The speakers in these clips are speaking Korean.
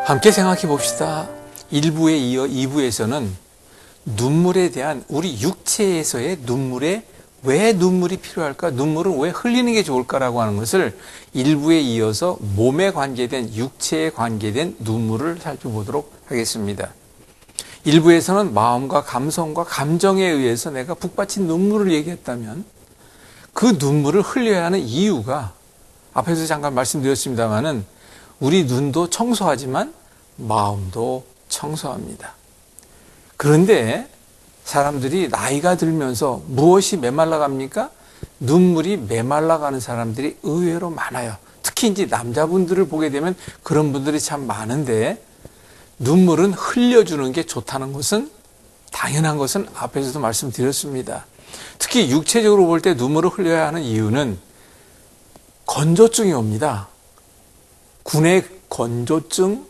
함께 생각해 봅시다. 1부에 이어 2부에서는 눈물에 대한 우리 육체에서의 눈물에 왜 눈물이 필요할까? 눈물은 왜 흘리는 게 좋을까라고 하는 것을 1부에 이어서 몸에 관계된 육체에 관계된 눈물을 살펴보도록 하겠습니다. 1부에서는 마음과 감성과 감정에 의해서 내가 북받친 눈물을 얘기했다면 그 눈물을 흘려야 하는 이유가 앞에서 잠깐 말씀드렸습니다마는 우리 눈도 청소하지만 마음도 청소합니다. 그런데 사람들이 나이가 들면서 무엇이 메말라 갑니까? 눈물이 메말라 가는 사람들이 의외로 많아요. 특히 이제 남자분들을 보게 되면 그런 분들이 참 많은데 눈물은 흘려주는 게 좋다는 것은 당연한 것은 앞에서도 말씀드렸습니다. 특히 육체적으로 볼 때 눈물을 흘려야 하는 이유는 건조증이 옵니다. 구내 건조증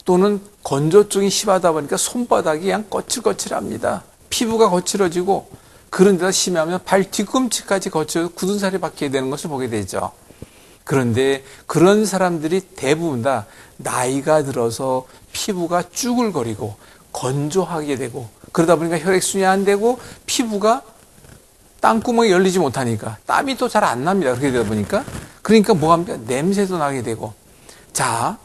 또는 건조증이 심하다 보니까 손바닥이 그냥 거칠거칠합니다. 피부가 거칠어지고 그런 데다 심하면 발 뒤꿈치까지 거칠어서 굳은 살이 박히게 되는 것을 보게 되죠. 그런데 그런 사람들이 대부분 다 나이가 들어서 피부가 쭈글거리고 건조하게 되고 그러다 보니까 혈액순환이 안 되고 피부가 땀구멍이 열리지 못하니까 땀이 또 잘 안 납니다. 그렇게 되다 보니까 그러니까 뭐합니까? 냄새도 나게 되고 자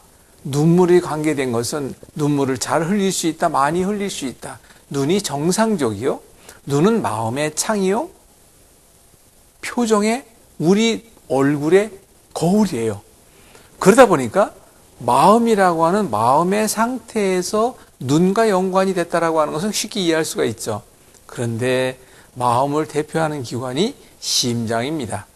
눈물이 관계된 것은 눈물을 잘 흘릴 수 있다, 많이 흘릴 수 있다. 눈이 정상적이요. 눈은 마음의 창이요. 표정의 우리 얼굴의 거울이에요. 그러다 보니까 마음이라고 하는 마음의 상태에서 눈과 연관이 됐다라고 하는 것은 쉽게 이해할 수가 있죠. 그런데 마음을 대표하는 기관이 심장입니다.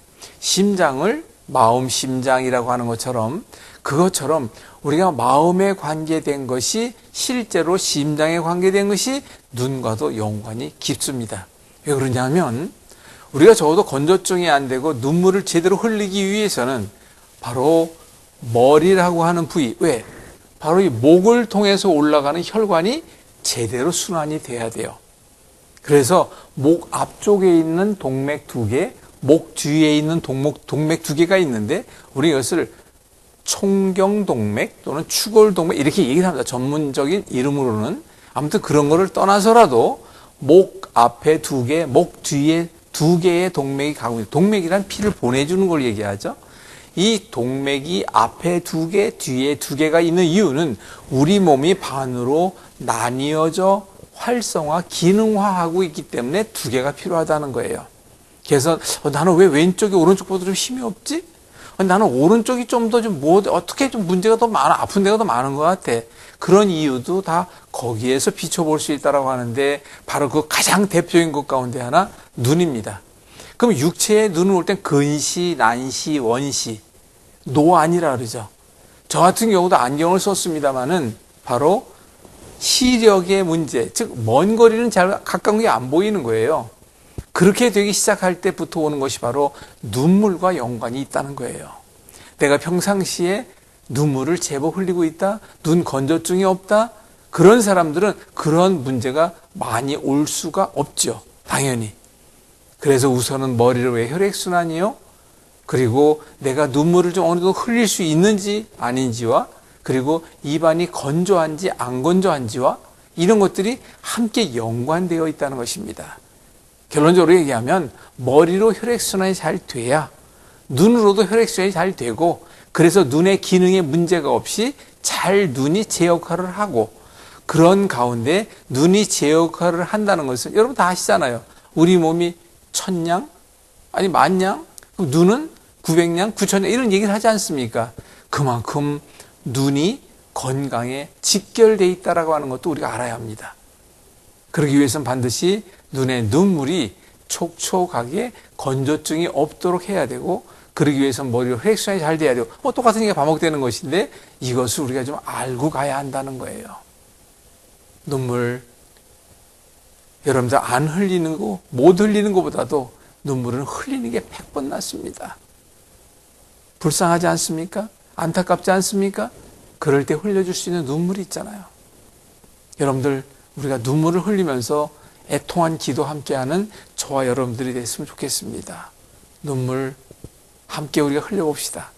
심장을 마음 심장이라고 하는 것처럼 그것처럼 우리가 마음에 관계된 것이 실제로 심장에 관계된 것이 눈과도 연관이 깊습니다. 왜 그러냐면 우리가 적어도 건조증이 안 되고 눈물을 제대로 흘리기 위해서는 바로 머리라고 하는 부위, 왜? 바로 이 목을 통해서 올라가는 혈관이 제대로 순환이 돼야 돼요. 그래서 목 앞쪽에 있는 동맥 2개, 목 뒤에 있는 동맥 2개가 있는데 우리 이것을 총경동맥 또는 추골동맥 이렇게 얘기를 합니다. 전문적인 이름으로는. 아무튼 그런 거를 떠나서라도 목 앞에 2개, 목 뒤에 2개의 동맥이 가고 있는 동맥이란 피를 보내주는 걸 얘기하죠. 이 동맥이 앞에 2개, 뒤에 2개가 있는 이유는 우리 몸이 반으로 나뉘어져 활성화, 기능화하고 있기 때문에 2개가 필요하다는 거예요. 그래서 나는 왜 왼쪽이 오른쪽보다 좀 힘이 없지? 나는 오른쪽이 좀 더 어떻게 좀 문제가 더 많아, 아픈 데가 더 많은 것 같아. 그런 이유도 다 거기에서 비춰볼 수 있다라고 하는데 바로 그 가장 대표적인 것 가운데 하나 눈입니다. 그럼 육체에 눈을 올 땐 근시, 난시, 원시, 노안이라 그러죠. 저 같은 경우도 안경을 썼습니다만은 바로 시력의 문제, 즉 먼 거리는 잘 가까운 게 안 보이는 거예요. 그렇게 되기 시작할 때부터 오는 것이 바로 눈물과 연관이 있다는 거예요. 내가 평상시에 눈물을 제법 흘리고 있다, 눈 건조증이 없다, 그런 사람들은 그런 문제가 많이 올 수가 없죠. 당연히. 그래서 우선은 머리로의 혈액순환이요. 그리고 내가 눈물을 좀 어느 정도 흘릴 수 있는지 아닌지와 그리고 입안이 건조한지 안 건조한지와 이런 것들이 함께 연관되어 있다는 것입니다. 결론적으로 얘기하면 머리로 혈액순환이 잘 돼야 눈으로도 혈액순환이 잘 되고 그래서 눈의 기능에 문제가 없이 잘 눈이 제 역할을 하고 그런 가운데 눈이 제 역할을 한다는 것은 여러분 다 아시잖아요. 우리 몸이 1000냥? 아니 10,000냥? 그럼 눈은 900냥? 9,000냥? 이런 얘기를 하지 않습니까? 그만큼 눈이 건강에 직결되어 있다고 하는 것도 우리가 알아야 합니다. 그러기 위해서는 반드시 눈에 눈물이 촉촉하게 건조증이 없도록 해야 되고 그러기 위해서는 머리로 혈액순환이 잘 돼야 되고 똑같은 얘기가 반복되는 것인데 이것을 우리가 좀 알고 가야 한다는 거예요. 눈물 여러분들 안 흘리는 거, 못 흘리는 것보다도 눈물은 흘리는 게 100번 낫습니다. 불쌍하지 않습니까? 안타깝지 않습니까? 그럴 때 흘려줄 수 있는 눈물이 있잖아요. 여러분들 우리가 눈물을 흘리면서 애통한 기도 함께하는 저와 여러분들이 됐으면 좋겠습니다. 눈물 함께 우리가 흘려봅시다.